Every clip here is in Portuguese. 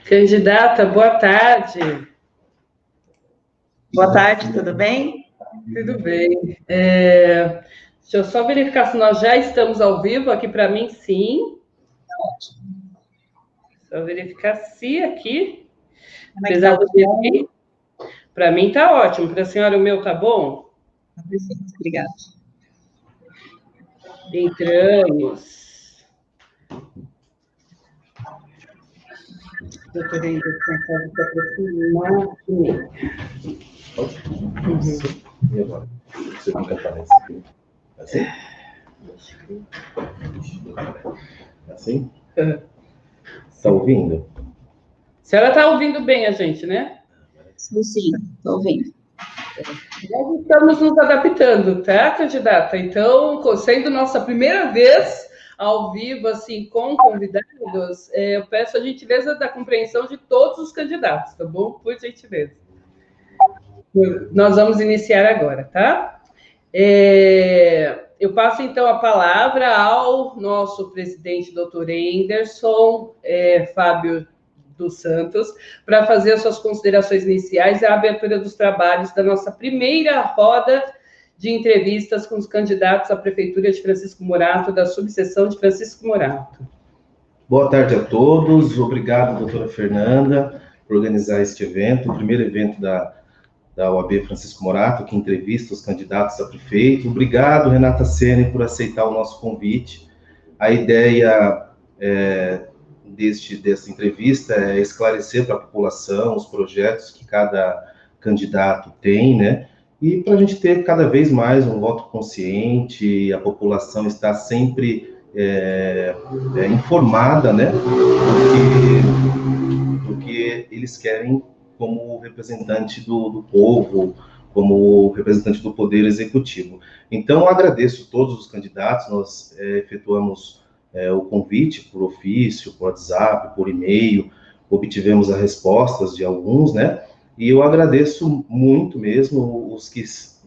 Candidata, boa tarde. Boa tarde, tudo bem? Tudo bem. Deixa eu só verificar se nós já estamos ao vivo. Aqui para mim, sim. Só verificar se aqui. Apesar do dia, para mim está ótimo. Para a senhora, o meu está bom? Perfeito, obrigada. Entramos. Doutora Anderson, pode se aproximar de mim. E agora? Você vai cantar nesse aqui? Assim? Assim? Está ouvindo? A senhora está ouvindo bem a gente, né? Sim, estou ouvindo. Nós estamos nos adaptando, tá, candidata? Então, sendo nossa primeira vez ao vivo, assim, com convidados, eu peço a gentileza da compreensão de todos os candidatos, tá bom? Por gentileza. Nós vamos iniciar agora, tá? Eu passo, então, a palavra ao nosso presidente, doutor Anderson Fábio dos Santos, para fazer as suas considerações iniciais e a abertura dos trabalhos da nossa primeira roda de entrevistas com os candidatos à Prefeitura de Francisco Morato, da subseção de Francisco Morato. Boa tarde a todos. Obrigado, doutora Fernanda, por organizar este evento, o primeiro evento da OAB Francisco Morato, que entrevista os candidatos a prefeito. Obrigado, Renata Sene, por aceitar o nosso convite. A ideia dessa entrevista é esclarecer para a população os projetos que cada candidato tem, né? E para a gente ter cada vez mais um voto consciente, a população está sempre informada, né? Do que eles querem como representante do povo, como representante do Poder Executivo. Então, agradeço a todos os candidatos, nós efetuamos o convite por ofício, por WhatsApp, por e-mail, obtivemos as respostas de alguns, né? E eu agradeço muito mesmo os que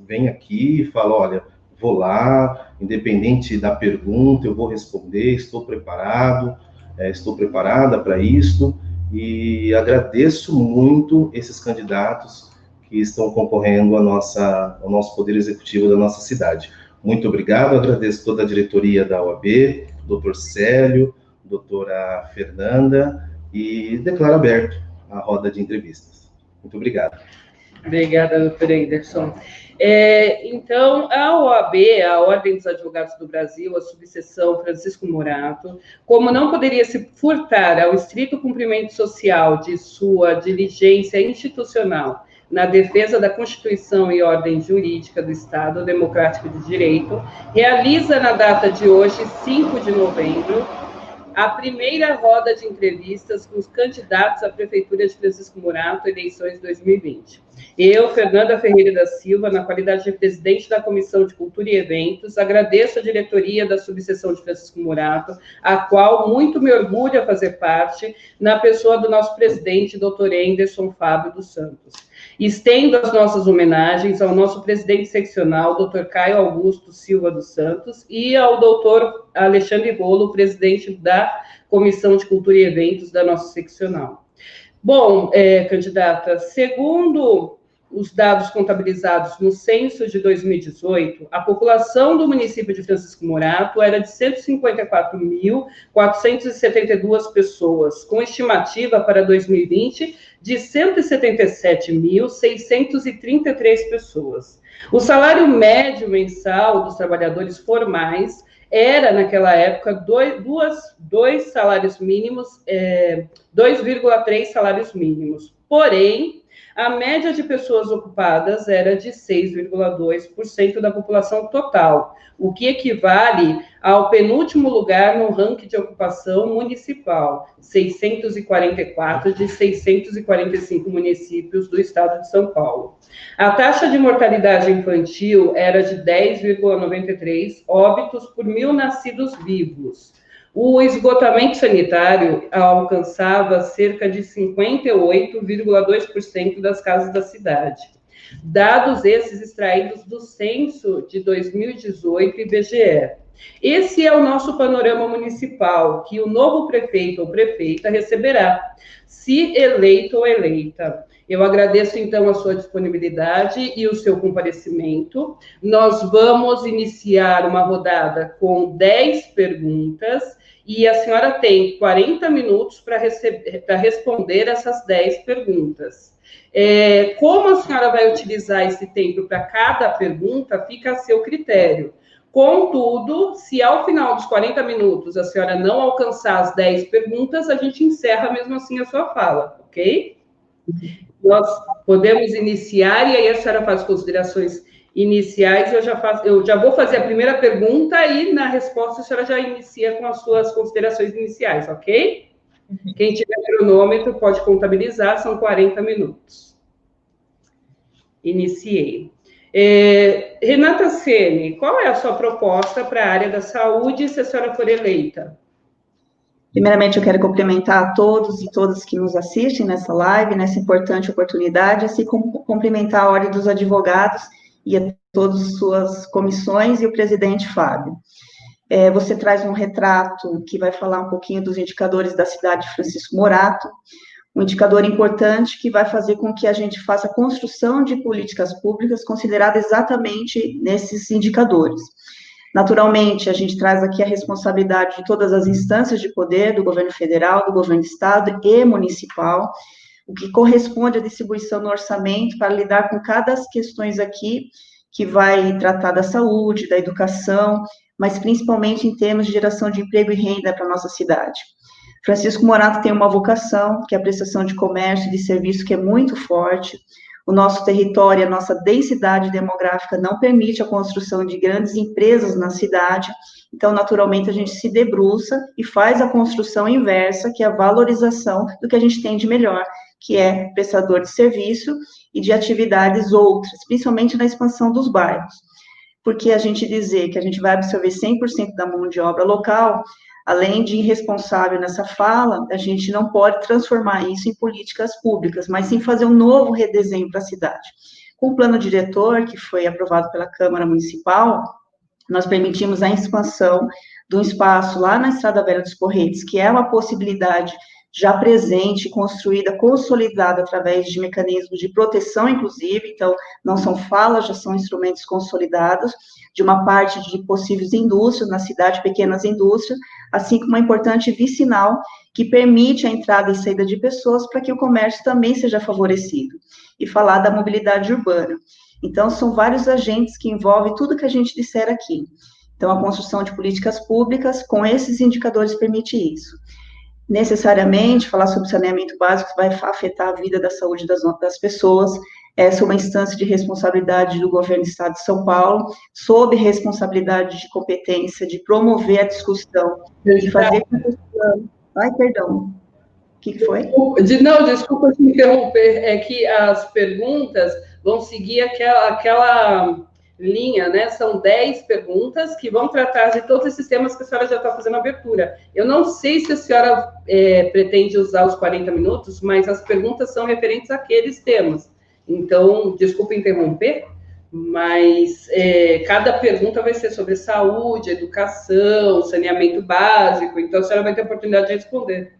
vêm aqui e falam, olha, vou lá, independente da pergunta, eu vou responder, estou preparado, estou preparada para isto, e agradeço muito esses candidatos que estão concorrendo ao nosso Poder Executivo da nossa cidade. Muito obrigado, agradeço toda a diretoria da OAB, doutor Célio, doutora Fernanda, e declaro aberto a roda de entrevistas. Muito obrigado. Obrigada, doutor Anderson. Então, a OAB, a Ordem dos Advogados do Brasil, a subseção Francisco Morato, como não poderia se furtar ao estrito cumprimento social de sua diligência institucional na defesa da Constituição e ordem jurídica do Estado Democrático de Direito, realiza na data de hoje, 5 de novembro, a primeira roda de entrevistas com os candidatos à Prefeitura de Francisco Morato, eleições 2020. Eu, Fernanda Ferreira da Silva, na qualidade de presidente da Comissão de Cultura e Eventos, agradeço a diretoria da subseção de Francisco Morato, a qual muito me orgulha fazer parte, na pessoa do nosso presidente, doutor Anderson Fábio dos Santos. Estendo as nossas homenagens ao nosso presidente seccional, doutor Caio Augusto Silva dos Santos, e ao doutor Alexandre Rolo, presidente da Comissão de Cultura e Eventos da nossa seccional. Bom, candidata, segundo os dados contabilizados no censo de 2018, a população do município de Francisco Morato era de 154.472 pessoas, com estimativa para 2020 de 177.633 pessoas. O salário médio mensal dos trabalhadores formais era, naquela época, 2,3 salários mínimos. Porém, a média de pessoas ocupadas era de 6,2% da população total, o que equivale ao penúltimo lugar no ranking de ocupação municipal, 644 de 645 municípios do estado de São Paulo. A taxa de mortalidade infantil era de 10,93 óbitos por 1.000 nascidos vivos. O esgotamento sanitário alcançava cerca de 58,2% das casas da cidade. Dados esses extraídos do censo de 2018 IBGE. Esse é o nosso panorama municipal, que o novo prefeito ou prefeita receberá, se eleito ou eleita. Eu agradeço, então, a sua disponibilidade e o seu comparecimento. Nós vamos iniciar uma rodada com 10 perguntas e a senhora tem 40 minutos para responder essas 10 perguntas. Como a senhora vai utilizar esse tempo para cada pergunta, fica a seu critério. Contudo, se ao final dos 40 minutos a senhora não alcançar as 10 perguntas, a gente encerra mesmo assim a sua fala, ok? Nós podemos iniciar, e aí a senhora faz considerações iniciais, eu já vou fazer a primeira pergunta, e na resposta a senhora já inicia com as suas considerações iniciais, ok? Quem tiver cronômetro pode contabilizar, são 40 minutos. Iniciei. Renata Ceni, qual é a sua proposta para a área da saúde se a senhora for eleita? Primeiramente, eu quero cumprimentar a todos e todas que nos assistem nessa live, nessa importante oportunidade, assim como cumprimentar a Ordem dos Advogados e a todas as suas comissões e o presidente Fábio. Você traz um retrato que vai falar um pouquinho dos indicadores da cidade de Francisco Morato, um indicador importante que vai fazer com que a gente faça a construção de políticas públicas consideradas exatamente nesses indicadores. Naturalmente, a gente traz aqui a responsabilidade de todas as instâncias de poder, do governo federal, do governo do estado e municipal, o que corresponde à distribuição no orçamento para lidar com cada das questões aqui, que vai tratar da saúde, da educação, mas principalmente em termos de geração de emprego e renda para a nossa cidade. Francisco Morato tem uma vocação, que é a prestação de comércio e de serviço, que é muito forte. O nosso território, a nossa densidade demográfica não permite a construção de grandes empresas na cidade, então, naturalmente, a gente se debruça e faz a construção inversa, que é a valorização do que a gente tem de melhor, que é prestador de serviço e de atividades outras, principalmente na expansão dos bairros. Porque a gente dizer que a gente vai absorver 100% da mão de obra local, além de irresponsável nessa fala, a gente não pode transformar isso em políticas públicas, mas sim fazer um novo redesenho para a cidade. Com o plano diretor, que foi aprovado pela Câmara Municipal, nós permitimos a expansão de um espaço lá na Estrada Velha dos Correios, que é uma possibilidade já presente, construída, consolidada através de mecanismos de proteção, inclusive, então, não são falas, já são instrumentos consolidados, de uma parte de possíveis indústrias na cidade, pequenas indústrias, assim como uma importante vicinal que permite a entrada e saída de pessoas para que o comércio também seja favorecido. E falar da mobilidade urbana. Então, são vários agentes que envolvem tudo que a gente disser aqui. Então, a construção de políticas públicas com esses indicadores permite isso. Necessariamente, falar sobre saneamento básico vai afetar a vida da saúde das pessoas. Essa é uma instância de responsabilidade do governo do Estado de São Paulo, sob responsabilidade de competência de promover a discussão, de fazer com que os planos... Ai, perdão. O que foi? Desculpa te interromper, é que as perguntas vão seguir aquela linha, né? São 10 perguntas que vão tratar de todos esses temas que a senhora já está fazendo abertura. Eu não sei se a senhora pretende usar os 40 minutos, mas as perguntas são referentes àqueles temas. Então, desculpa interromper, mas cada pergunta vai ser sobre saúde, educação, saneamento básico, então a senhora vai ter a oportunidade de responder.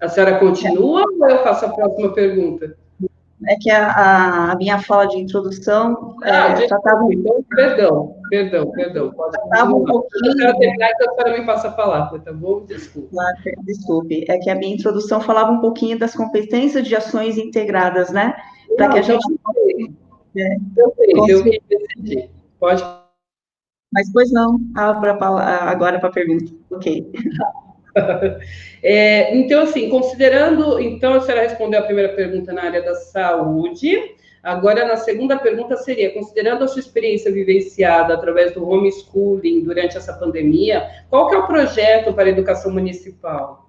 A senhora continua ou eu faço a próxima pergunta? É que a minha fala de introdução... tratava... Então, perdão. Tratava um pouquinho... Se a senhora terminar, então a senhora me passa a palavra, tá bom? Desculpe. É que a minha introdução falava um pouquinho das competências de ações integradas, né? Para que a gente... Eu que decidi. Pode... Mas, pois não, abra agora para a pergunta. Ok. Então, assim, então a senhora respondeu a primeira pergunta na área da saúde, agora na segunda pergunta seria, considerando a sua experiência vivenciada através do homeschooling durante essa pandemia, qual que é o projeto para a educação municipal?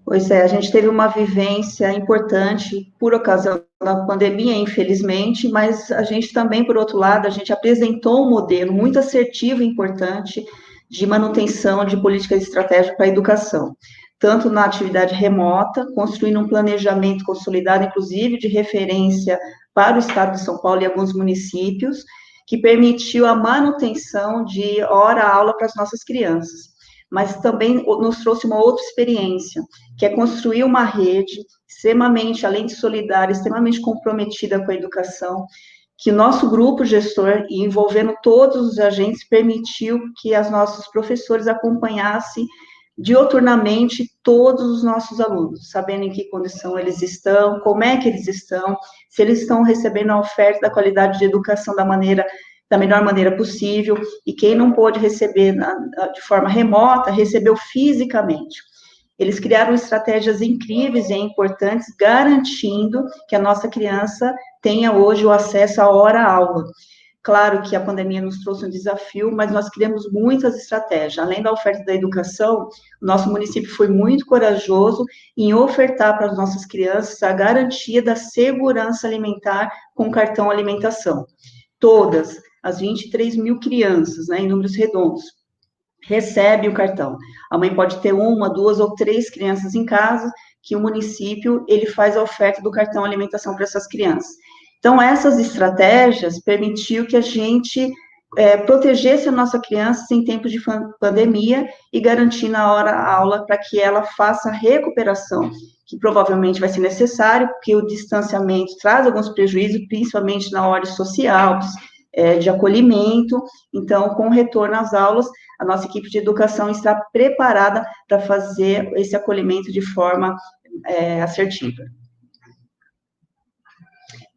Pois é, a gente teve uma vivência importante por ocasião da pandemia, infelizmente, mas a gente também, por outro lado, a gente apresentou um modelo muito assertivo e importante de manutenção de políticas estratégicas para a educação, tanto na atividade remota, construindo um planejamento consolidado, inclusive, de referência para o Estado de São Paulo e alguns municípios, que permitiu a manutenção de hora-aula para as nossas crianças. Mas também nos trouxe uma outra experiência, que é construir uma rede extremamente, além de solidária, extremamente comprometida com a educação, que o nosso grupo gestor, envolvendo todos os agentes, permitiu que os nossos professores acompanhassem dioturnamente todos os nossos alunos, sabendo em que condição eles estão, como é que eles estão, se eles estão recebendo a oferta da qualidade de educação da melhor maneira possível, e quem não pôde receber de forma remota, recebeu fisicamente. Eles criaram estratégias incríveis e importantes, garantindo que a nossa criança tenha hoje o acesso à hora-aula. Claro que a pandemia nos trouxe um desafio, mas nós criamos muitas estratégias. Além da oferta da educação, o nosso município foi muito corajoso em ofertar para as nossas crianças a garantia da segurança alimentar com cartão alimentação. Todas as 23 mil crianças, né, em números redondos, recebe o cartão. A mãe pode ter 1, 2 ou 3 crianças em casa, que o município, ele faz a oferta do cartão alimentação para essas crianças. Então, essas estratégias permitiu que a gente protegesse a nossa criança em tempos de pandemia e garantir na hora-aula para que ela faça a recuperação, que provavelmente vai ser necessário, porque o distanciamento traz alguns prejuízos, principalmente na hora social, de acolhimento. Então, com o retorno às aulas, a nossa equipe de educação está preparada para fazer esse acolhimento de forma assertiva.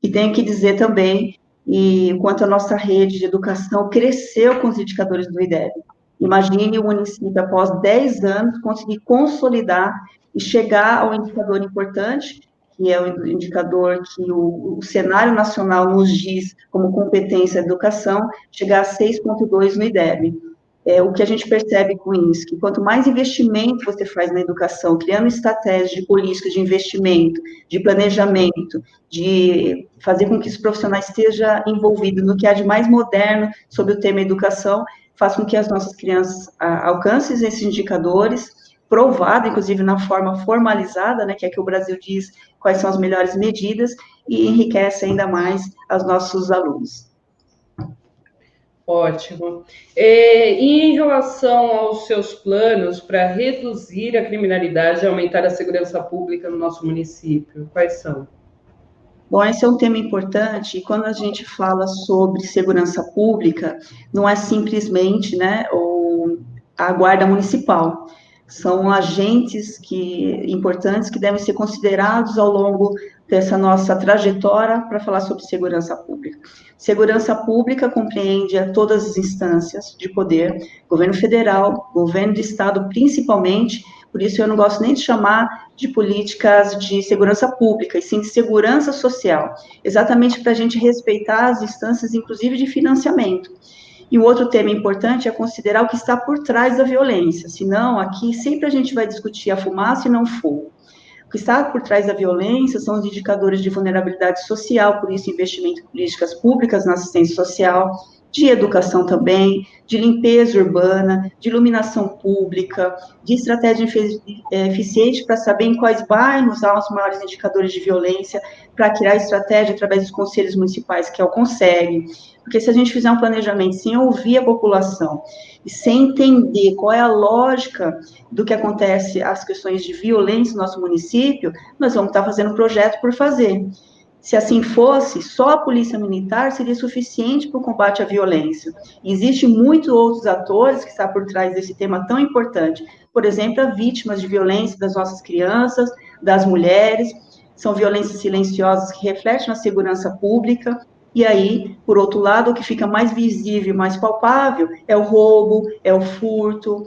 E tenho que dizer também, enquanto a nossa rede de educação cresceu com os indicadores do IDEB. Imagine o município, após 10 anos, conseguir consolidar e chegar ao indicador importante, que é o indicador que o cenário nacional nos diz como competência da educação, chegar a 6,2 no IDEB. O que a gente percebe com isso, que quanto mais investimento você faz na educação, criando estratégias de políticas de investimento, de planejamento, de fazer com que os profissionais estejam envolvidos no que há de mais moderno sobre o tema educação, faz com que as nossas crianças alcancem esses indicadores, provado, inclusive na forma formalizada, né, que é que o Brasil diz quais são as melhores medidas, e enriquece ainda mais os nossos alunos. Ótimo. E em relação aos seus planos para reduzir a criminalidade e aumentar a segurança pública no nosso município, quais são? Bom, esse é um tema importante, e quando a gente fala sobre segurança pública, não é simplesmente, né, a guarda municipal. São agentes importantes que devem ser considerados ao longo dessa nossa trajetória para falar sobre segurança pública. Segurança pública compreende a todas as instâncias de poder, governo federal, governo do estado principalmente, por isso eu não gosto nem de chamar de políticas de segurança pública, e sim de segurança social, exatamente para a gente respeitar as instâncias, inclusive de financiamento. E o outro tema importante é considerar o que está por trás da violência, senão aqui sempre a gente vai discutir a fumaça e não o fogo. O que está por trás da violência são os indicadores de vulnerabilidade social, por isso investimento em políticas públicas na assistência social, de educação também, de limpeza urbana, de iluminação pública, de estratégia eficiente para saber em quais bairros há os maiores indicadores de violência, para criar estratégia através dos conselhos municipais, que é o CONSEG. Porque se a gente fizer um planejamento sem ouvir a população e sem entender qual é a lógica do que acontece, as questões de violência no nosso município, nós vamos estar fazendo um projeto por fazer. Se assim fosse, só a polícia militar seria suficiente para o combate à violência. E existem muitos outros atores que estão por trás desse tema tão importante. Por exemplo, as vítimas de violência das nossas crianças, das mulheres, são violências silenciosas que refletem na segurança pública. E aí, por outro lado, o que fica mais visível, mais palpável, é o roubo, é o furto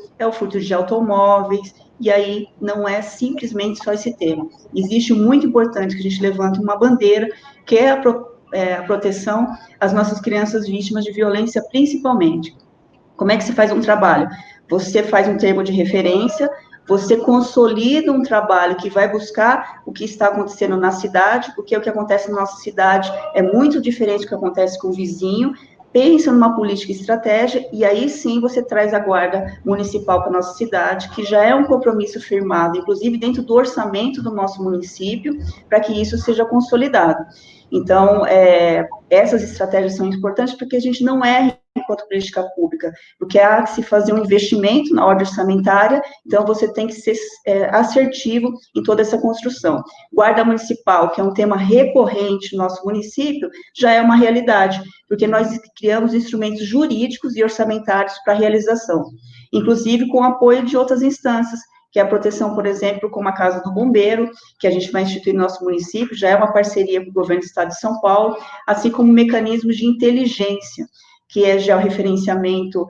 de automóveis, e aí não é simplesmente só esse tema. Existe muito importante que a gente levante uma bandeira, que é a proteção às nossas crianças vítimas de violência, principalmente. Como é que se faz um trabalho? Você faz um termo de referência, você consolida um trabalho que vai buscar o que está acontecendo na cidade, porque o que acontece na nossa cidade é muito diferente do que acontece com o vizinho, pensa numa política e estratégia, e aí sim você traz a guarda municipal para a nossa cidade, que já é um compromisso firmado, inclusive dentro do orçamento do nosso município, para que isso seja consolidado. Então, essas estratégias são importantes porque a gente não erra enquanto política pública, porque há que se fazer um investimento na ordem orçamentária, então você tem que ser assertivo em toda essa construção. Guarda municipal, que é um tema recorrente no nosso município, já é uma realidade, porque nós criamos instrumentos jurídicos e orçamentários para a realização, inclusive com o apoio de outras instâncias, que é a proteção, por exemplo, como a Casa do Bombeiro, que a gente vai instituir no nosso município, já é uma parceria com o governo do estado de São Paulo, assim como mecanismos de inteligência, que é georreferenciamento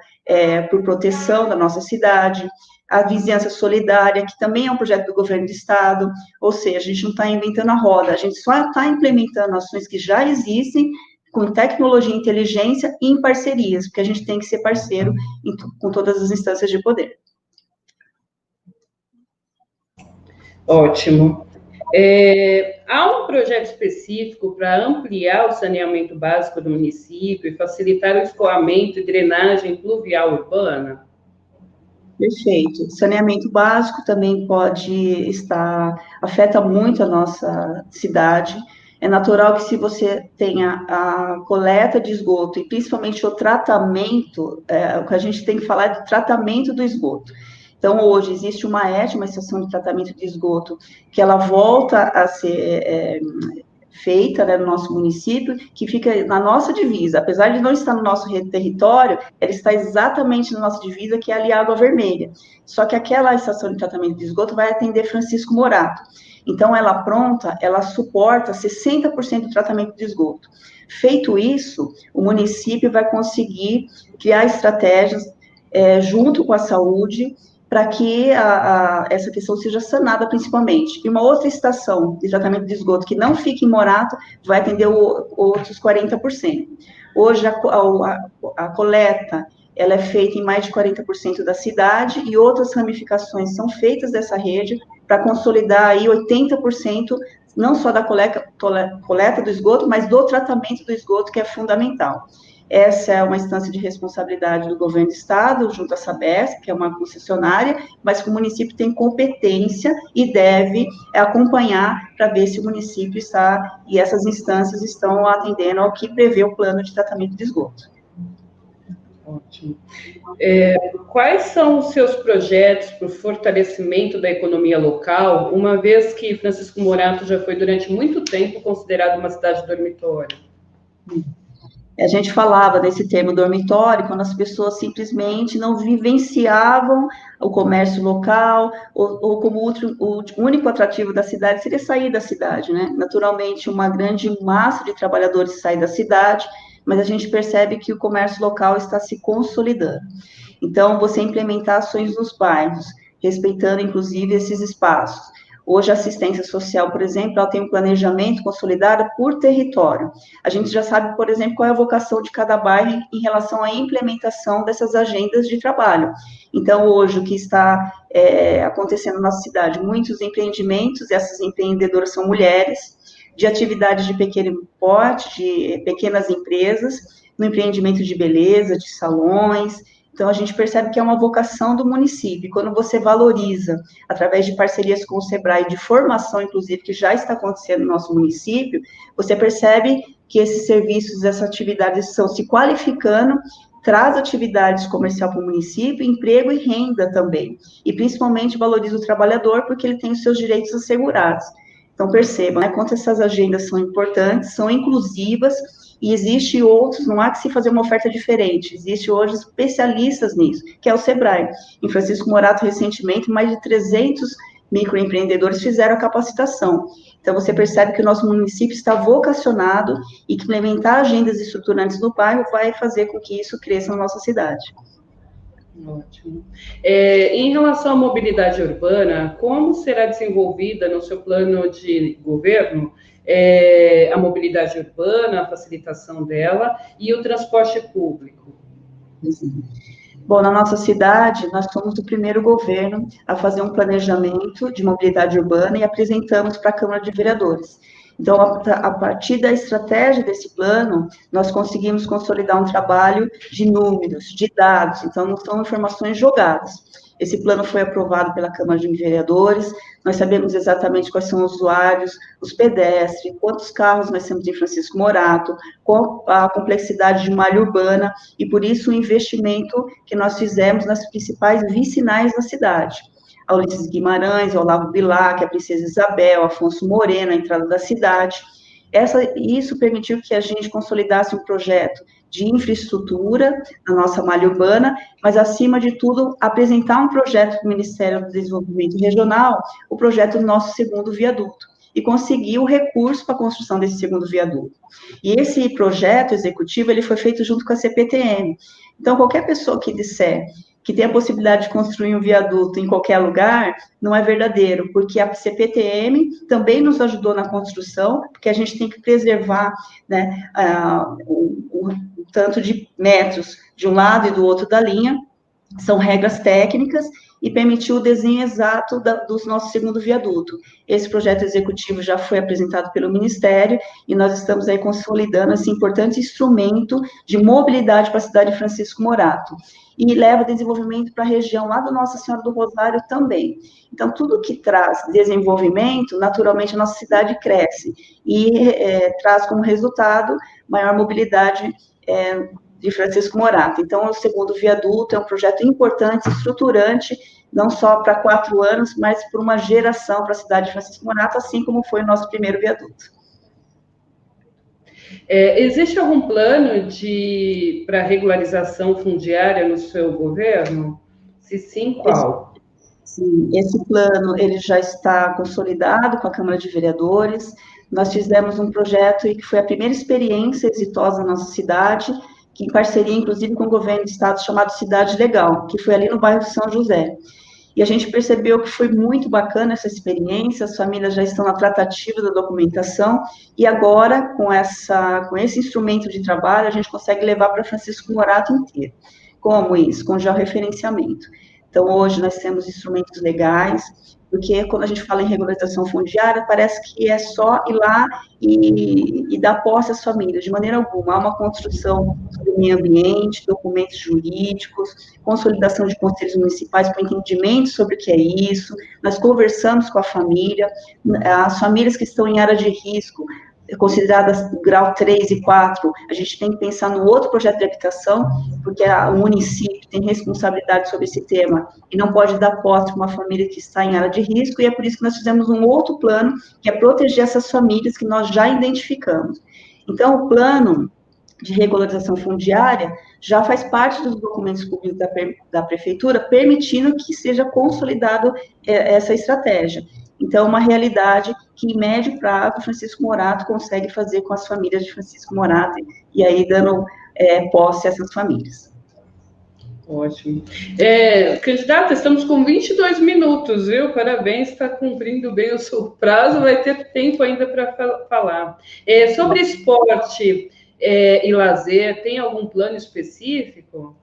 por proteção da nossa cidade, a vizinhança solidária, que também é um projeto do governo do estado, ou seja, a gente não está inventando a roda, a gente só está implementando ações que já existem, com tecnologia e inteligência e em parcerias, porque a gente tem que ser parceiro com todas as instâncias de poder. Ótimo. Há um projeto específico para ampliar o saneamento básico do município e facilitar o escoamento e drenagem pluvial urbana? Perfeito. Saneamento básico também afeta muito a nossa cidade. É natural que se você tenha a coleta de esgoto e principalmente o tratamento, o que a gente tem que falar é do tratamento do esgoto. Então, hoje, existe uma estação de tratamento de esgoto, que ela volta a ser feita, né, no nosso município, que fica na nossa divisa. Apesar de não estar no nosso território, ela está exatamente na nossa divisa, que é ali a Água Vermelha. Só que aquela estação de tratamento de esgoto vai atender Francisco Morato. Então, ela pronta, ela suporta 60% do tratamento de esgoto. Feito isso, o município vai conseguir criar estratégias junto com a saúde, para que essa questão seja sanada principalmente. E uma outra estação de tratamento de esgoto que não fique em Morato vai atender outros 40%. Hoje, a coleta ela é feita em mais de 40% da cidade e outras ramificações são feitas dessa rede para consolidar aí 80%, não só da coleta do esgoto, mas do tratamento do esgoto, que é fundamental. Essa é uma instância de responsabilidade do governo do estado, junto à Sabesp, que é uma concessionária, mas que o município tem competência e deve acompanhar para ver se o município está, e essas instâncias estão atendendo ao que prevê o plano de tratamento de esgoto. Ótimo. Quais são os seus projetos para o fortalecimento da economia local, uma vez que Francisco Morato já foi durante muito tempo considerado uma cidade dormitório? A gente falava desse termo dormitório quando as pessoas simplesmente não vivenciavam o comércio local, ou como o único atrativo da cidade seria sair da cidade, né? Naturalmente, uma grande massa de trabalhadores sai da cidade, mas a gente percebe que o comércio local está se consolidando. Então, você implementar ações nos bairros, respeitando, inclusive, esses espaços. Hoje, a assistência social, por exemplo, ela tem um planejamento consolidado por território. A gente já sabe, por exemplo, qual é a vocação de cada bairro em relação à implementação dessas agendas de trabalho. Então, hoje, o que está acontecendo na nossa cidade? Muitos empreendimentos, e essas empreendedoras são mulheres, de atividades de pequeno porte, de pequenas empresas, no empreendimento de beleza, de salões. Então, a gente percebe que é uma vocação do município. Quando você valoriza, através de parcerias com o SEBRAE, de formação, inclusive, que já está acontecendo no nosso município, você percebe que esses serviços, essas atividades estão se qualificando, traz atividades comercial para o município, emprego e renda também. E, principalmente, valoriza o trabalhador, porque ele tem os seus direitos assegurados. Então, percebam, né, quanto essas agendas são importantes, são inclusivas, e existe outros, não há que se fazer uma oferta diferente, existe hoje especialistas nisso, que é o SEBRAE. Em Francisco Morato, recentemente, mais de 300 microempreendedores fizeram a capacitação. Então, você percebe que o nosso município está vocacionado e que implementar agendas estruturantes no bairro vai fazer com que isso cresça na nossa cidade. Ótimo. Em relação à mobilidade urbana, como será desenvolvida no seu plano de governo a mobilidade urbana, a facilitação dela e o transporte público? Bom, na nossa cidade, nós somos o primeiro governo a fazer um planejamento de mobilidade urbana e apresentamos para a Câmara de Vereadores. Então, a partir da estratégia desse plano, nós conseguimos consolidar um trabalho de números, de dados, então não são informações jogadas. Esse plano foi aprovado pela Câmara de Vereadores, nós sabemos exatamente quais são os usuários, os pedestres, quantos carros nós temos em Francisco Morato, qual a complexidade de malha urbana, e por isso o investimento que nós fizemos nas principais vicinais da cidade. A Ulisses Guimarães, ao Olavo Bilac, a Princesa Isabel, Afonso Moreno, a entrada da cidade. Isso permitiu que a gente consolidasse um projeto de infraestrutura na nossa malha urbana, mas, acima de tudo, apresentar um projeto do Ministério do Desenvolvimento Regional, o projeto do nosso segundo viaduto, e conseguir o recurso para a construção desse segundo viaduto. E esse projeto executivo, ele foi feito junto com a CPTM. Então, qualquer pessoa que disser que tem a possibilidade de construir um viaduto em qualquer lugar, não é verdadeiro, porque a CPTM também nos ajudou na construção, porque a gente tem que preservar, né, o tanto de metros de um lado e do outro da linha, são regras técnicas, e permitiu o desenho exato do nosso segundo viaduto. Esse projeto executivo já foi apresentado pelo Ministério, e nós estamos aí consolidando esse importante instrumento de mobilidade para a cidade de Francisco Morato, e leva desenvolvimento para a região lá do Nossa Senhora do Rosário também. Então, tudo que traz desenvolvimento, naturalmente a nossa cidade cresce, e traz como resultado maior mobilidade de Francisco Morato. Então, o segundo viaduto é um projeto importante, estruturante, não só para 4 anos, mas por uma geração para a cidade de Francisco Morato, assim como foi o nosso primeiro viaduto. Existe algum plano para regularização fundiária no seu governo? Se sim, qual? Sim, esse plano ele já está consolidado com a Câmara de Vereadores. Nós fizemos um projeto que foi a primeira experiência exitosa na nossa cidade, que em parceria, inclusive, com o governo do estado, chamado Cidade Legal, que foi ali no bairro São José. E a gente percebeu que foi muito bacana essa experiência, as famílias já estão na tratativa da documentação, e agora, com esse instrumento de trabalho, a gente consegue levar para Francisco Morato inteiro. Como isso? Com georreferenciamento. Então, hoje nós temos instrumentos legais, porque quando a gente fala em regularização fundiária, parece que é só ir lá e dar posse às famílias, de maneira alguma. Há uma construção do meio ambiente, documentos jurídicos, consolidação de conselhos municipais para entendimento sobre o que é isso, nós conversamos com a família, as famílias que estão em área de risco, consideradas grau 3 e 4, a gente tem que pensar no outro projeto de habitação, porque o município tem responsabilidade sobre esse tema e não pode dar posse para uma família que está em área de risco, e é por isso que nós fizemos um outro plano, que é proteger essas famílias que nós já identificamos. Então, o plano de regularização fundiária já faz parte dos documentos públicos da prefeitura, permitindo que seja consolidado essa estratégia. Então, uma realidade que, em médio prazo, Francisco Morato consegue fazer com as famílias de Francisco Morato, e aí dando posse a essas famílias. Ótimo. Candidata, estamos com 22 minutos, viu? Parabéns, está cumprindo bem o seu prazo, vai ter tempo ainda para falar. Sobre esporte e lazer, tem algum plano específico?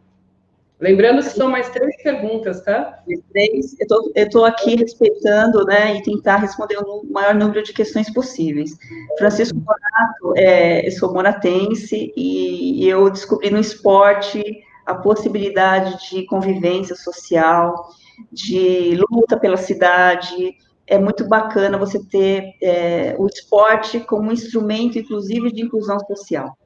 Lembrando que são mais 3 perguntas, tá? 3, eu estou aqui respeitando, né, e tentar responder o maior número de questões possíveis. Francisco Morato, eu sou moratense, e eu descobri no esporte a possibilidade de convivência social, de luta pela cidade. É muito bacana você ter o esporte como um instrumento, inclusive, de inclusão social.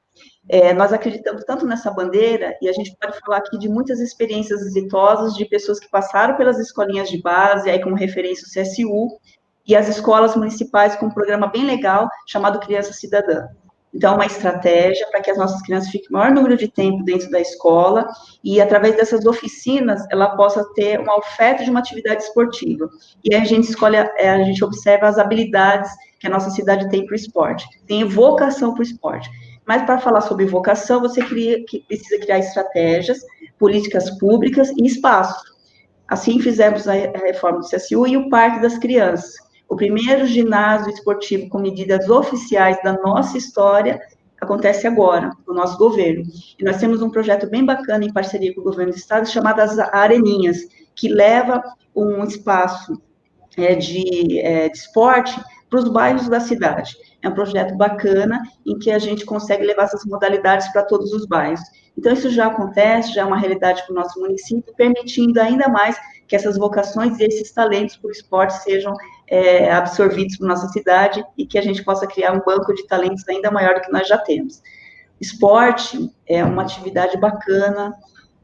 Nós acreditamos tanto nessa bandeira, e a gente pode falar aqui de muitas experiências exitosas de pessoas que passaram pelas escolinhas de base, aí como referência o CSU, e as escolas municipais com um programa bem legal, chamado Criança Cidadã. Então, uma estratégia para que as nossas crianças fiquem o maior número de tempo dentro da escola, e através dessas oficinas, ela possa ter uma oferta de uma atividade esportiva. E a gente escolhe, a gente observa as habilidades que a nossa cidade tem para o esporte. Tem vocação para o esporte. Mas, para falar sobre vocação, você precisa criar estratégias, políticas públicas e espaços. Assim, fizemos a reforma do CSU e o Parque das Crianças. O primeiro ginásio esportivo com medidas oficiais da nossa história acontece agora, no nosso governo. E nós temos um projeto bem bacana em parceria com o governo do estado, chamado as Areninhas, que leva um espaço de esporte para os bairros da cidade. É um projeto bacana, em que a gente consegue levar essas modalidades para todos os bairros. Então, isso já acontece, já é uma realidade para o nosso município, permitindo ainda mais que essas vocações e esses talentos para o esporte sejam absorvidos para nossa cidade e que a gente possa criar um banco de talentos ainda maior do que nós já temos. Esporte é uma atividade bacana,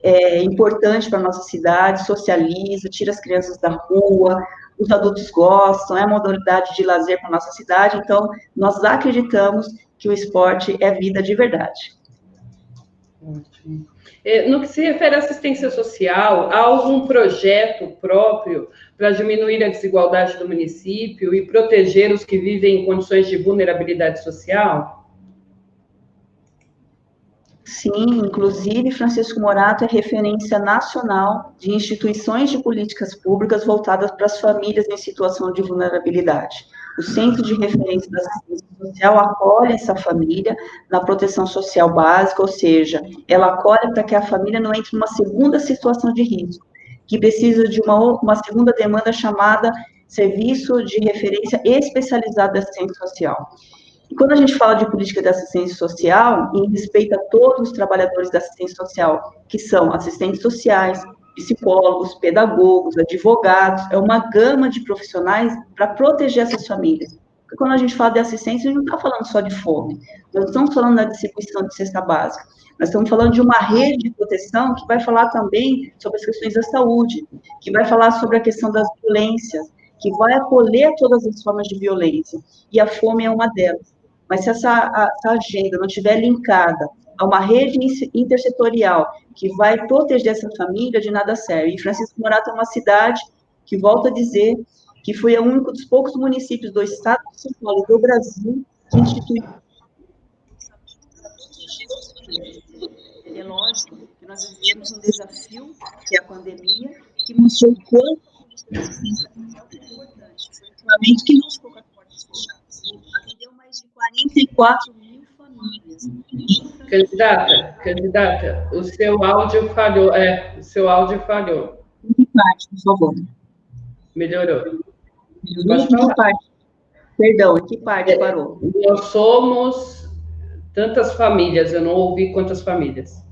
é importante para a nossa cidade, socializa, tira as crianças da rua, os adultos gostam, é uma modalidade de lazer para a nossa cidade, então nós acreditamos que o esporte é vida de verdade. Ótimo. No que se refere à assistência social, há algum projeto próprio para diminuir a desigualdade do município e proteger os que vivem em condições de vulnerabilidade social? Sim, inclusive Francisco Morato é referência nacional de instituições de políticas públicas voltadas para as famílias em situação de vulnerabilidade. O Centro de Referência da Assistência Social acolhe essa família na proteção social básica, ou seja, ela acolhe para que a família não entre numa segunda situação de risco, que precisa de uma segunda demanda chamada Serviço de Referência Especializado de Assistência Social. E quando a gente fala de política de assistência social, em respeito a todos os trabalhadores da assistência social, que são assistentes sociais, psicólogos, pedagogos, advogados, é uma gama de profissionais para proteger essas famílias. Porque quando a gente fala de assistência, a gente não está falando só de fome, nós não estamos falando da distribuição de cesta básica, nós estamos falando de uma rede de proteção que vai falar também sobre as questões da saúde, que vai falar sobre a questão das violências, que vai acolher todas as formas de violência, e a fome é uma delas. Mas se essa agenda não estiver linkada a uma rede intersetorial que vai proteger essa família, de nada serve. E Francisco Morato é uma cidade que, volto a dizer, que foi o único dos poucos municípios do estado de São Paulo e do Brasil que instituiu. É lógico que nós vivemos um desafio, que é a pandemia, que mostrou o quanto a assistência social é importante. Foi um equipamento que não ficou com as portas fechadas. Atendeu mais de 44 mil famílias. Candidata, o seu áudio falhou. O seu áudio falhou. Em que parte, por favor? Melhorou. Melhorou? Em que parte? Perdão, em que parte parou? Nós somos tantas famílias, eu não ouvi quantas famílias.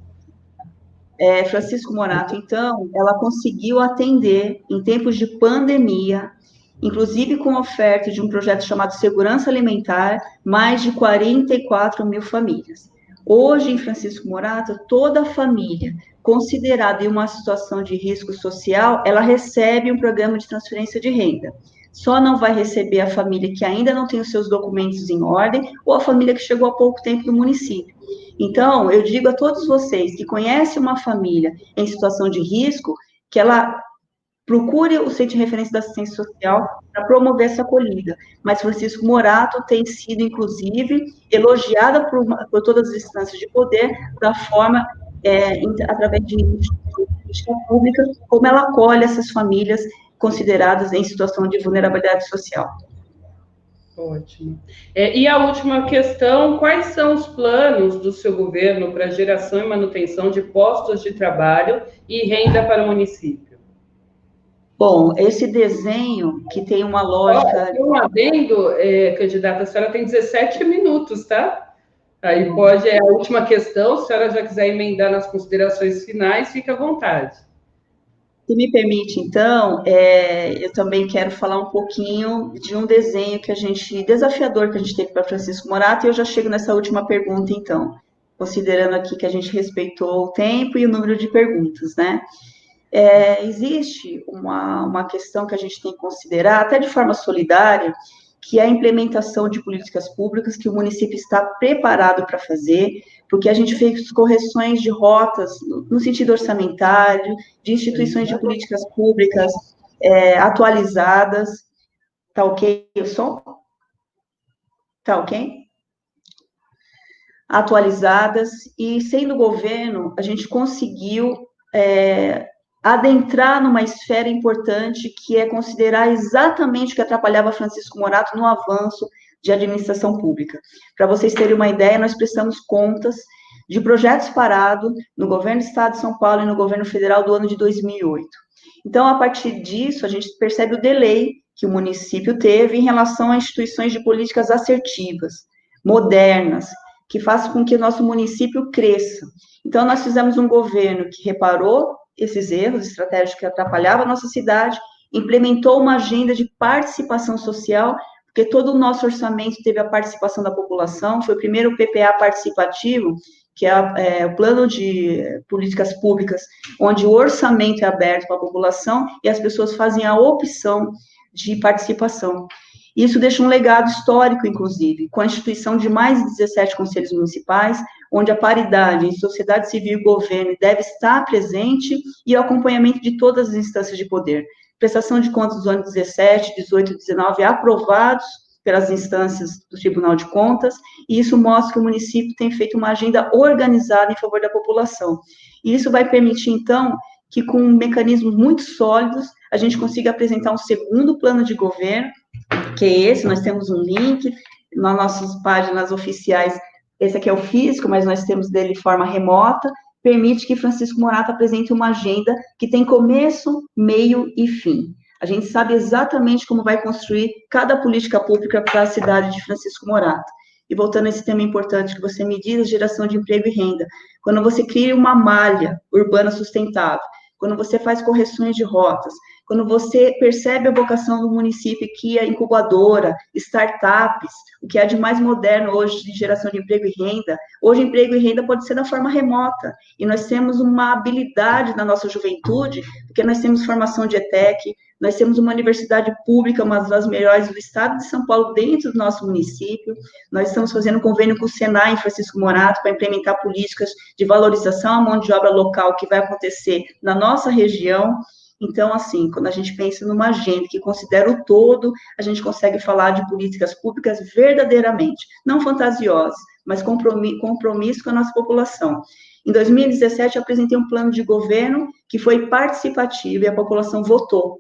Francisco Morato, então, ela conseguiu atender, em tempos de pandemia, inclusive com oferta de um projeto chamado Segurança Alimentar, mais de 44 mil famílias. Hoje, em Francisco Morato, toda família considerada em uma situação de risco social, ela recebe um programa de transferência de renda. Só não vai receber a família que ainda não tem os seus documentos em ordem ou a família que chegou há pouco tempo no município. Então, eu digo a todos vocês que conhecem uma família em situação de risco, que ela procure o Centro de Referência da Assistência Social para promover essa acolhida. Mas Francisco Morato tem sido, inclusive, elogiada por todas as instâncias de poder da forma, através de política pública, como ela acolhe essas famílias consideradas em situação de vulnerabilidade social. Ótimo. E a última questão, quais são os planos do seu governo para geração e manutenção de postos de trabalho e renda para o município? Bom, esse desenho que tem uma lógica... Um adendo, candidata, a senhora tem 17 minutos, tá? Aí pode, a última questão, se a senhora já quiser emendar nas considerações finais, fique à vontade. Se me permite, então, eu também quero falar um pouquinho de um desenho desafiador que a gente teve para Francisco Morato, e eu já chego nessa última pergunta, então, considerando aqui que a gente respeitou o tempo e o número de perguntas, né? Existe uma questão que a gente tem que considerar, até de forma solidária, que é a implementação de políticas públicas que o município está preparado para fazer, porque a gente fez correções de rotas no sentido orçamentário, de instituições de políticas públicas atualizadas. Tá ok o som? Tá ok? Atualizadas, e sendo governo, a gente conseguiu adentrar numa esfera importante, que é considerar exatamente o que atrapalhava Francisco Morato no avanço de administração pública. Para vocês terem uma ideia, nós prestamos contas de projetos parados no governo do Estado de São Paulo e no governo federal do ano de 2008. Então, a partir disso, a gente percebe o delay que o município teve em relação a instituições de políticas assertivas, modernas, que façam com que o nosso município cresça. Então, nós fizemos um governo que reparou esses erros estratégicos que atrapalhavam a nossa cidade, implementou uma agenda de participação social, porque todo o nosso orçamento teve a participação da população, foi o primeiro PPA participativo, que é o plano de políticas públicas, onde o orçamento é aberto para a população e as pessoas fazem a opção de participação. Isso deixa um legado histórico, inclusive, com a instituição de mais de 17 conselhos municipais, onde a paridade em sociedade civil e governo deve estar presente e o acompanhamento de todas as instâncias de poder. Prestação de contas dos anos 17, 18 e 19 aprovados pelas instâncias do Tribunal de Contas, e isso mostra que o município tem feito uma agenda organizada em favor da população. E isso vai permitir, então, que com mecanismos muito sólidos, a gente consiga apresentar um segundo plano de governo, que é esse, nós temos um link nas nossas páginas oficiais, esse aqui é o físico, mas nós temos dele de forma remota, permite que Francisco Morato apresente uma agenda que tem começo, meio e fim. A gente sabe exatamente como vai construir cada política pública para a cidade de Francisco Morato. E voltando a esse tema importante que você me diz, geração de emprego e renda. Quando você cria uma malha urbana sustentável, quando você faz correções de rotas, quando você percebe a vocação do município, que é incubadora, startups, o que há de mais moderno hoje de geração de emprego e renda, hoje emprego e renda pode ser da forma remota, e nós temos uma habilidade na nossa juventude, porque nós temos formação de ETEC, nós temos uma universidade pública, uma das melhores do estado de São Paulo, dentro do nosso município, nós estamos fazendo um convênio com o Senai em Francisco Morato para implementar políticas de valorização à mão de obra local que vai acontecer na nossa região. Então, assim, quando a gente pensa numa agenda que considera o todo, a gente consegue falar de políticas públicas verdadeiramente, não fantasiosas, mas compromisso com a nossa população. Em 2017, eu apresentei um plano de governo que foi participativo e a população votou.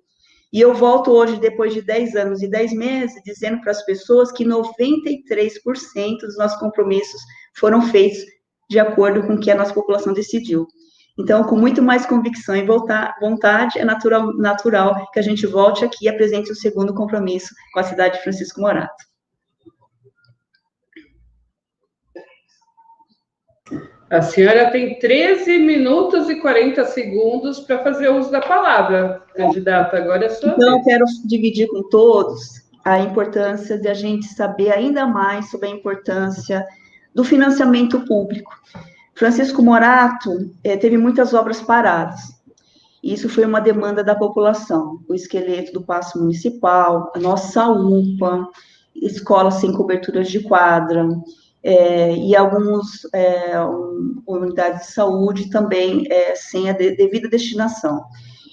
E eu volto hoje, depois de 10 anos e 10 meses, dizendo para as pessoas que 93% dos nossos compromissos foram feitos de acordo com o que a nossa população decidiu. Então, com muito mais convicção e vontade, é natural que a gente volte aqui e apresente o segundo compromisso com a cidade de Francisco Morato. A senhora tem 13 minutos e 40 segundos para fazer uso da palavra, candidata. Agora é a sua Então, vez. eu quero dividir com todos a importância de a gente saber ainda mais sobre a importância do financiamento público. Francisco Morato teve muitas obras paradas. Isso foi uma demanda da população. O esqueleto do Paço Municipal, a nossa UPA, escolas sem coberturas de quadra, e algumas unidades de saúde também sem a devida destinação.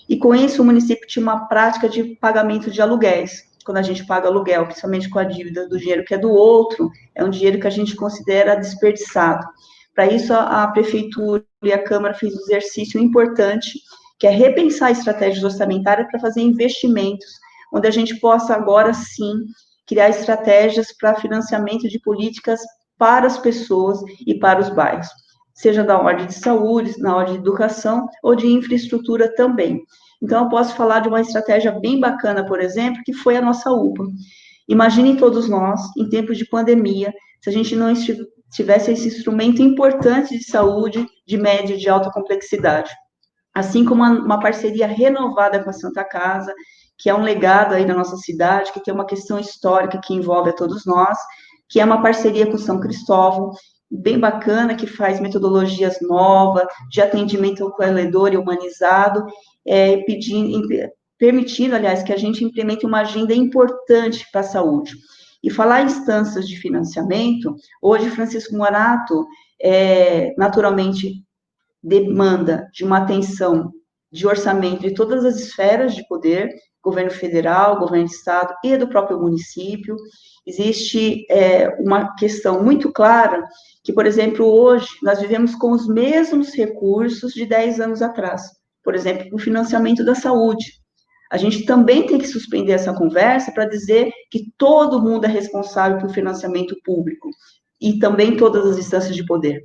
E com isso, o município tinha uma prática de pagamento de aluguéis. Quando a gente paga aluguel, principalmente com a dívida do dinheiro que é do outro, é um dinheiro que a gente considera desperdiçado. Para isso, a Prefeitura e a Câmara fez um exercício importante, que é repensar estratégias orçamentárias para fazer investimentos, onde a gente possa agora, sim, criar estratégias para financiamento de políticas para as pessoas e para os bairros, seja na ordem de saúde, na ordem de educação ou de infraestrutura também. Então, eu posso falar de uma estratégia bem bacana, por exemplo, que foi a nossa UPA. Imaginem todos nós, em tempos de pandemia, se a gente não tivesse esse instrumento importante de saúde de média e de alta complexidade. Assim como uma parceria renovada com a Santa Casa, que é um legado aí da nossa cidade, que tem uma questão histórica que envolve a todos nós, que é uma parceria com São Cristóvão, bem bacana, que faz metodologias novas, de atendimento ao acolhedor e humanizado, permitindo, aliás, que a gente implemente uma agenda importante para a saúde. E falar em instâncias de financiamento, hoje Francisco Morato, naturalmente, demanda de uma atenção de orçamento de todas as esferas de poder, governo federal, governo de estado e do próprio município. Existe uma questão muito clara que, por exemplo, hoje nós vivemos com os mesmos recursos de 10 anos atrás, por exemplo, o financiamento da saúde. A gente também tem que suspender essa conversa para dizer que todo mundo é responsável pelo financiamento público e também todas as instâncias de poder.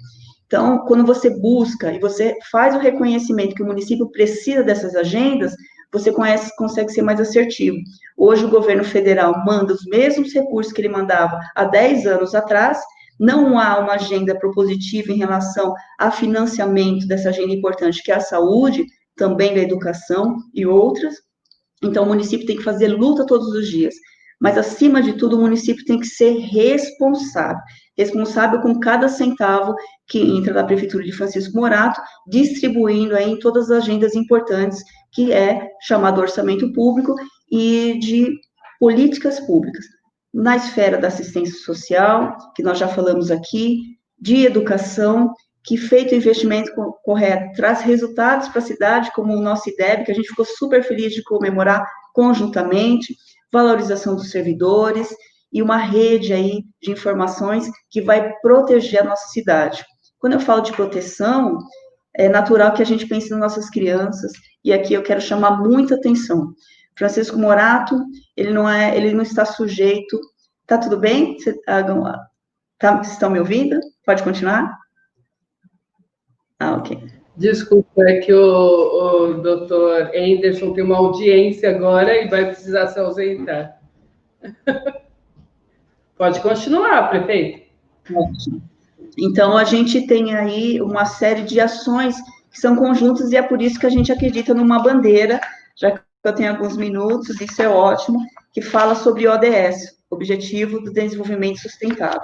Então, quando você busca e você faz o reconhecimento que o município precisa dessas agendas, você consegue ser mais assertivo. Hoje o governo federal manda os mesmos recursos que ele mandava há 10 anos atrás, não há uma agenda propositiva em relação a financiamento dessa agenda importante, que é a saúde, também da educação e outras. Então, o município tem que fazer luta todos os dias. Mas, acima de tudo, o município tem que ser responsável com cada centavo que entra da Prefeitura de Francisco Morato, distribuindo aí em todas as agendas importantes, que é chamado orçamento público e de políticas públicas. Na esfera da assistência social, que nós já falamos aqui, de educação, que feito o investimento correto traz resultados para a cidade, como o nosso IDEB, que a gente ficou super feliz de comemorar conjuntamente, valorização dos servidores e uma rede aí de informações que vai proteger a nossa cidade. Quando eu falo de proteção, é natural que a gente pense nas nossas crianças, e aqui eu quero chamar muita atenção. Francisco Morato, ele não está sujeito... Tá tudo bem? Vocês estão me ouvindo? Pode continuar? Ok. Desculpa, é que o doutor Anderson tem uma audiência agora e vai precisar se ausentar. Pode continuar, prefeito. Então, a gente tem aí uma série de ações que são conjuntas e é por isso que a gente acredita numa bandeira, já que eu tenho alguns minutos, isso é ótimo, que fala sobre ODS, Objetivo do Desenvolvimento Sustentável.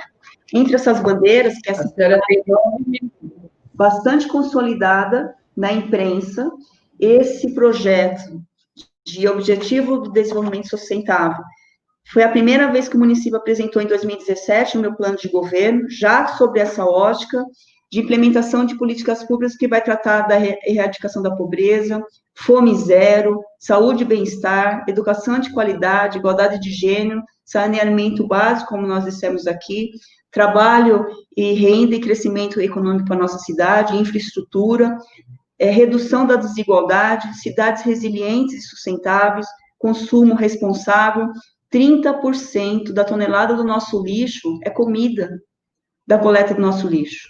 Entre essas bandeiras, que essa bastante consolidada na imprensa, esse projeto de Objetivo do Desenvolvimento Sustentável foi a primeira vez que o município apresentou em 2017 no meu plano de governo, já sobre essa ótica de implementação de políticas públicas que vai tratar da erradicação da pobreza, fome zero, saúde e bem-estar, educação de qualidade, igualdade de gênero, saneamento básico, como nós dissemos aqui, trabalho e renda e crescimento econômico para a nossa cidade, infraestrutura, redução da desigualdade, cidades resilientes e sustentáveis, consumo responsável. 30% da tonelada do nosso lixo é comida, da coleta do nosso lixo.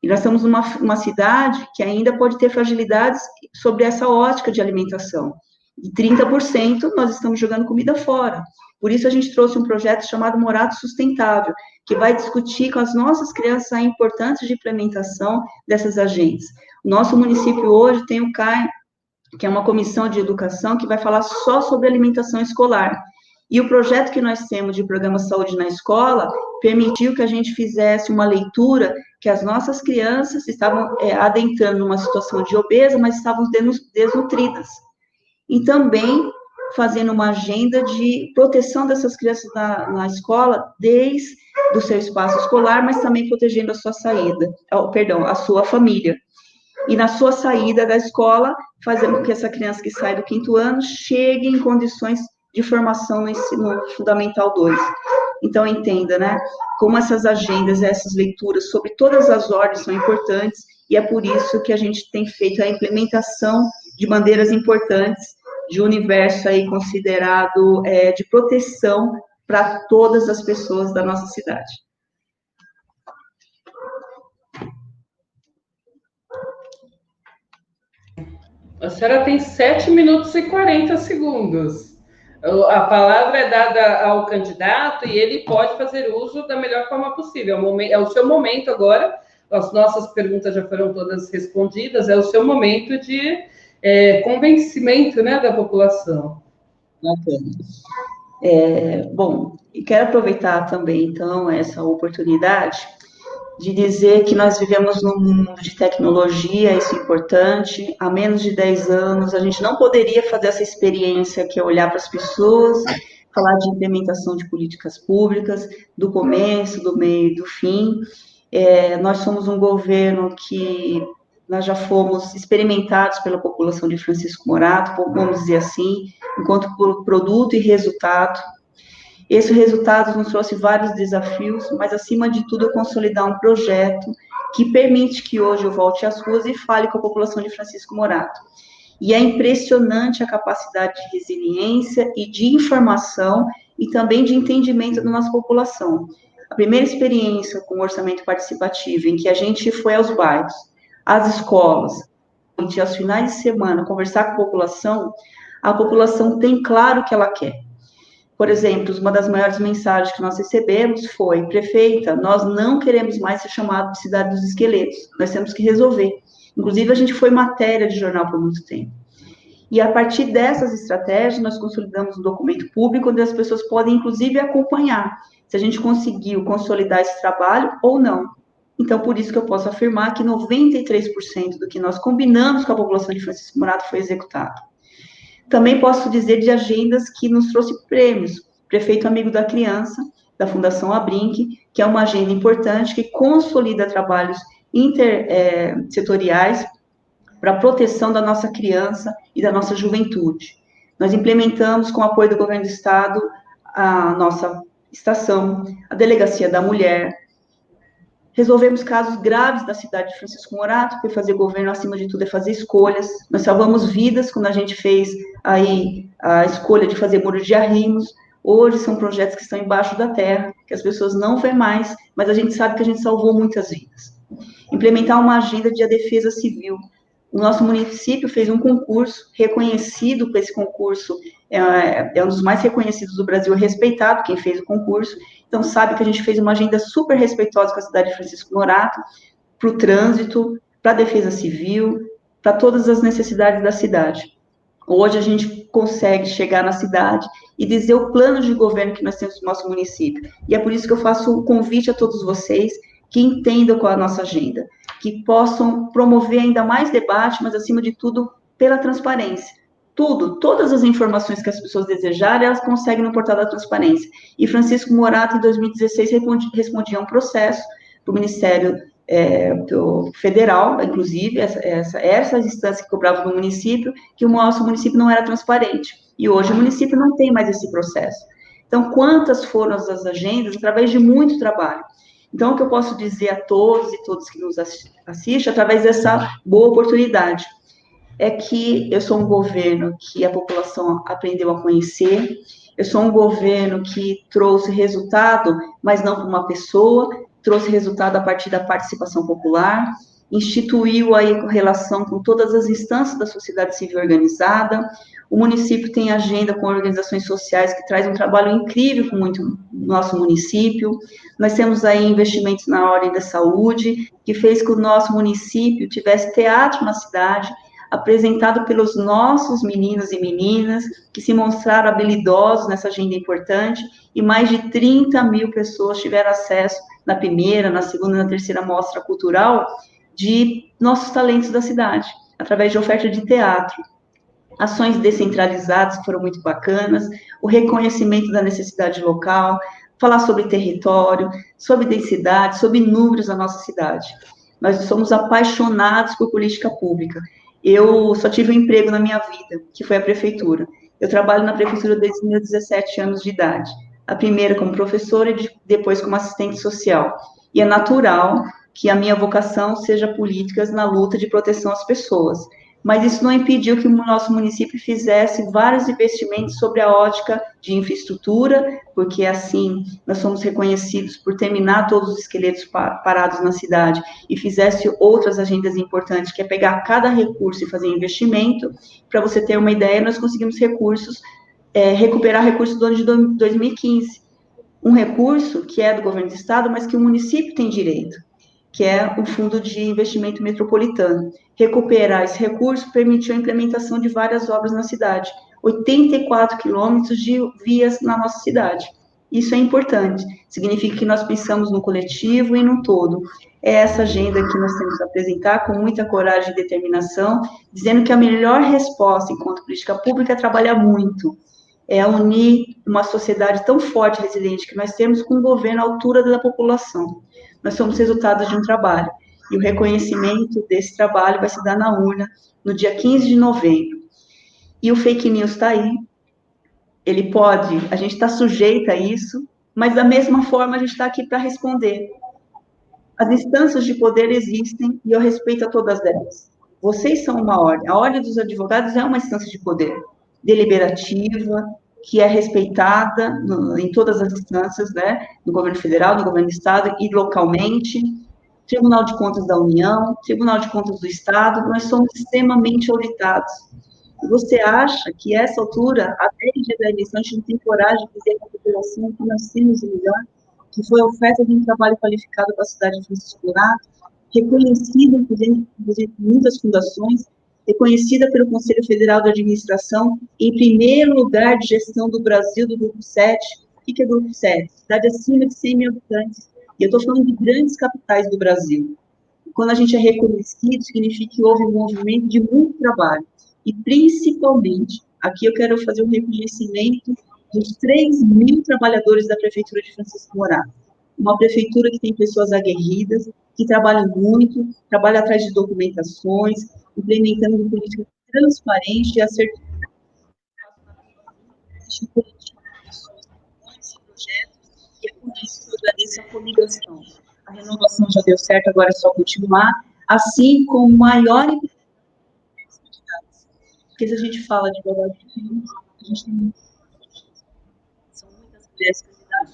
E nós estamos numa cidade que ainda pode ter fragilidades sobre essa ótica de alimentação. E 30% nós estamos jogando comida fora. Por isso a gente trouxe um projeto chamado Morato Sustentável, que vai discutir com as nossas crianças a importância de implementação dessas agendas. O nosso município hoje tem o CAI, que é uma comissão de educação que vai falar só sobre alimentação escolar. E o projeto que nós temos de programa Saúde na Escola permitiu que a gente fizesse uma leitura que as nossas crianças estavam adentrando numa situação de obesa, mas estavam desnutridas. E também fazendo uma agenda de proteção dessas crianças na escola, desde o seu espaço escolar, mas também protegendo a sua a sua família. E na sua saída da escola, fazendo com que essa criança que sai do 5º ano chegue em condições de formação no ensino fundamental 2. Então, entenda, né, como essas agendas, essas leituras sobre todas as ordens são importantes, e é por isso que a gente tem feito a implementação de bandeiras importantes, de universo aí considerado de proteção para todas as pessoas da nossa cidade. A senhora tem 7 minutos e 40 segundos. A palavra é dada ao candidato e ele pode fazer uso da melhor forma possível. É o seu momento agora, as nossas perguntas já foram todas respondidas, é o seu momento de convencimento, né, da população. Bom, e quero aproveitar também, então, essa oportunidade de dizer que nós vivemos num mundo de tecnologia, isso é importante. Há menos de 10 anos, a gente não poderia fazer essa experiência que é olhar para as pessoas, falar de implementação de políticas públicas, do começo, do meio e do fim. Nós somos um governo que nós já fomos experimentados pela população de Francisco Morato, vamos dizer assim, enquanto produto e resultado. Esse resultado nos trouxe vários desafios, mas, acima de tudo, é consolidar um projeto que permite que hoje eu volte às ruas e fale com a população de Francisco Morato. E é impressionante a capacidade de resiliência e de informação e também de entendimento da nossa população. A primeira experiência com o orçamento participativo, em que a gente foi aos bairros, às escolas, aos finais de semana, conversar com a população, a população tem claro o que ela quer. Por exemplo, uma das maiores mensagens que nós recebemos foi: prefeita, nós não queremos mais ser chamado de cidade dos esqueletos, nós temos que resolver. Inclusive, a gente foi matéria de jornal por muito tempo. E a partir dessas estratégias, nós consolidamos um documento público onde as pessoas podem, inclusive, acompanhar se a gente conseguiu consolidar esse trabalho ou não. Então, por isso que eu posso afirmar que 93% do que nós combinamos com a população de Francisco Morato foi executado. Também posso dizer de agendas que nos trouxe prêmios. Prefeito Amigo da Criança, da Fundação Abrinq, que é uma agenda importante que consolida trabalhos intersetoriais para a proteção da nossa criança e da nossa juventude. Nós implementamos, com o apoio do governo do estado, a nossa estação, a Delegacia da Mulher. Resolvemos casos graves da cidade de Francisco Morato, porque fazer governo, acima de tudo, é fazer escolhas. Nós salvamos vidas quando a gente fez aí a escolha de fazer muro de arrimos. Hoje são projetos que estão embaixo da terra, que as pessoas não veem mais, mas a gente sabe que a gente salvou muitas vidas. Implementar uma agenda de defesa civil. O nosso município fez um concurso reconhecido, esse concurso é um dos mais reconhecidos do Brasil, respeitado, quem fez o concurso. Então, sabe que a gente fez uma agenda super respeitosa com a cidade de Francisco Morato, para o trânsito, para a defesa civil, para todas as necessidades da cidade. Hoje, a gente consegue chegar na cidade e dizer o plano de governo que nós temos no nosso município. E é por isso que eu faço um convite a todos vocês que entendam qual é a nossa agenda, que possam promover ainda mais debate, mas, acima de tudo, pela transparência. Todas as informações que as pessoas desejarem, elas conseguem no portal da transparência. E Francisco Morato, em 2016, respondia a um processo do Ministério Federal, inclusive, essas instâncias que cobravam do município, que o nosso município não era transparente. E hoje o município não tem mais esse processo. Então, quantas foram as agendas? Através de muito trabalho. Então, o que eu posso dizer a todos e todas que nos assistem, através dessa boa oportunidade, é que eu sou um governo que a população aprendeu a conhecer, eu sou um governo que trouxe resultado, mas não para uma pessoa, trouxe resultado a partir da participação popular, instituiu aí relação com todas as instâncias da sociedade civil organizada. O município tem agenda com organizações sociais que traz um trabalho incrível com muito no nosso município. Nós temos aí investimentos na ordem da saúde, que fez que o nosso município tivesse teatro na cidade, apresentado pelos nossos meninos e meninas, que se mostraram habilidosos nessa agenda importante, e mais de 30 mil pessoas tiveram acesso na primeira, na segunda e na terceira mostra cultural de nossos talentos da cidade, através de oferta de teatro. Ações descentralizadas que foram muito bacanas, o reconhecimento da necessidade local, falar sobre território, sobre densidade, sobre números da nossa cidade. Nós somos apaixonados por política pública. Eu só tive um emprego na minha vida, que foi a prefeitura. Eu trabalho na prefeitura desde meus 17 anos de idade. A primeira como professora e depois como assistente social. E é natural que a minha vocação seja políticas na luta de proteção às pessoas. Mas isso não impediu que o nosso município fizesse vários investimentos sobre a ótica de infraestrutura, porque assim nós somos reconhecidos por terminar todos os esqueletos parados na cidade e fizesse outras agendas importantes, que é pegar cada recurso e fazer investimento. Para você ter uma ideia, nós conseguimos recuperar recursos do ano de 2015. Um recurso que é do governo do estado, mas que o município tem direito, que é o Fundo de Investimento Metropolitano. Recuperar esse recurso permitiu a implementação de várias obras na cidade, 84 quilômetros de vias na nossa cidade. Isso é importante, significa que nós pensamos no coletivo e no todo. É essa agenda que nós temos que apresentar com muita coragem e determinação, dizendo que a melhor resposta enquanto política pública é trabalhar muito, é unir uma sociedade tão forte e resiliente que nós temos com um governo à altura da população. Nós somos resultados de um trabalho, e o reconhecimento desse trabalho vai se dar na urna no dia 15 de novembro. E o fake news está aí, a gente está sujeita a isso, mas da mesma forma a gente está aqui para responder. As instâncias de poder existem e eu respeito a todas elas. Vocês são uma ordem, a ordem dos advogados é uma instância de poder deliberativa, que é respeitada em todas as instâncias, né, no governo federal, no governo do estado e localmente, Tribunal de Contas da União, Tribunal de Contas do Estado, nós somos extremamente auditados. Você acha que, a essa altura, a 10 dias da eleição, a gente não tem coragem de dizer para a população que nós temos o melhor, que foi a oferta de um trabalho qualificado para a cidade de Francisco Morato, reconhecida, inclusive, por muitas fundações, reconhecida pelo Conselho Federal de Administração, em primeiro lugar de gestão do Brasil, do Grupo 7. O que é Grupo 7? Cidade acima de 100 mil habitantes. E eu estou falando de grandes capitais do Brasil. Quando a gente é reconhecido, significa que houve um movimento de muito trabalho. E, principalmente, aqui eu quero fazer um reconhecimento dos 3.000 trabalhadores da Prefeitura de Francisco Morato. Uma prefeitura que tem pessoas aguerridas, que trabalham muito, trabalham atrás de documentações, implementando políticas transparentes e assertivas. Existe um coletivo de pessoas com esse projeto, e é por isso que eu agradeço a coligação. A renovação já deu certo, agora é só continuar, assim como maior. Porque se a gente fala de igualdade de gênero, a gente tem muitas, são muitas mulheres candidatas.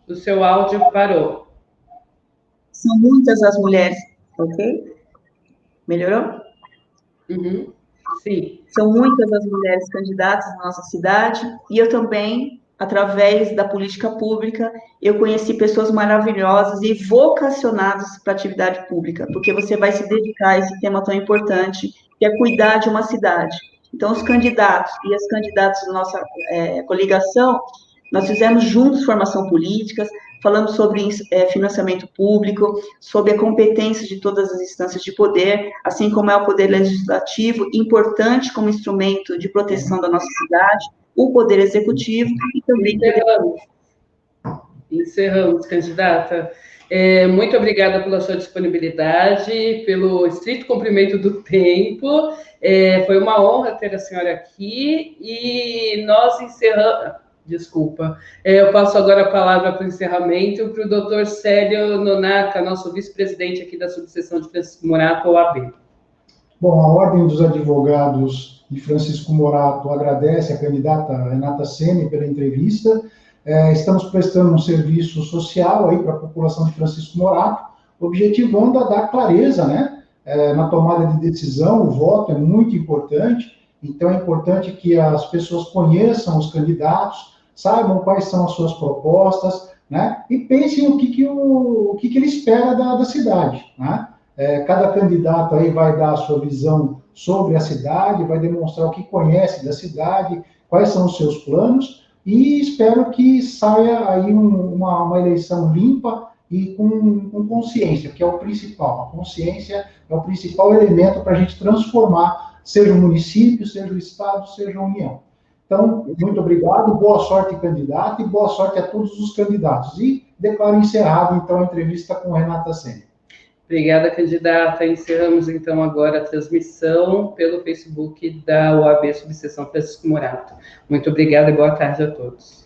O seu áudio parou. São muitas as mulheres, ok? Melhorou? Uhum. Sim. São muitas as mulheres candidatas na nossa cidade, e eu também, através da política pública, eu conheci pessoas maravilhosas e vocacionadas para a atividade pública, porque você vai se dedicar a esse tema tão importante, que é cuidar de uma cidade. Então, os candidatos e as candidatas da nossa coligação, nós fizemos juntos formação política, falamos sobre financiamento público, sobre a competência de todas as instâncias de poder, assim como é o poder legislativo, importante como instrumento de proteção da nossa cidade, o poder executivo e também... Encerramos, candidata. Muito obrigada pela sua disponibilidade, pelo estrito cumprimento do tempo. Foi uma honra ter a senhora aqui e nós encerramos... Desculpa. Eu passo agora a palavra para o encerramento para o doutor Célio Nonaka, nosso vice-presidente aqui da subseção de Francisco Morato, OAB. Bom, a Ordem dos Advogados de Francisco Morato agradece a candidata Renata Sene pela entrevista. Estamos prestando um serviço social aí para a população de Francisco Morato, objetivando a dar clareza, né, na tomada de decisão. O voto é muito importante, então é importante que as pessoas conheçam os candidatos, saibam quais são as suas propostas, né, e pensem o que ele espera da cidade, né. Cada candidato aí vai dar a sua visão sobre a cidade, vai demonstrar o que conhece da cidade, quais são os seus planos, e espero que saia aí uma eleição limpa e com consciência, que é o principal. A consciência é o principal elemento para a gente transformar, seja o município, seja o estado, seja a União. Então, muito obrigado, boa sorte, candidato, e boa sorte a todos os candidatos. E declaro encerrado, então, a entrevista com Renata Sene. Obrigada, candidata. Encerramos, então, agora a transmissão pelo Facebook da OAB Subseção Francisco Morato. Muito obrigada e boa tarde a todos.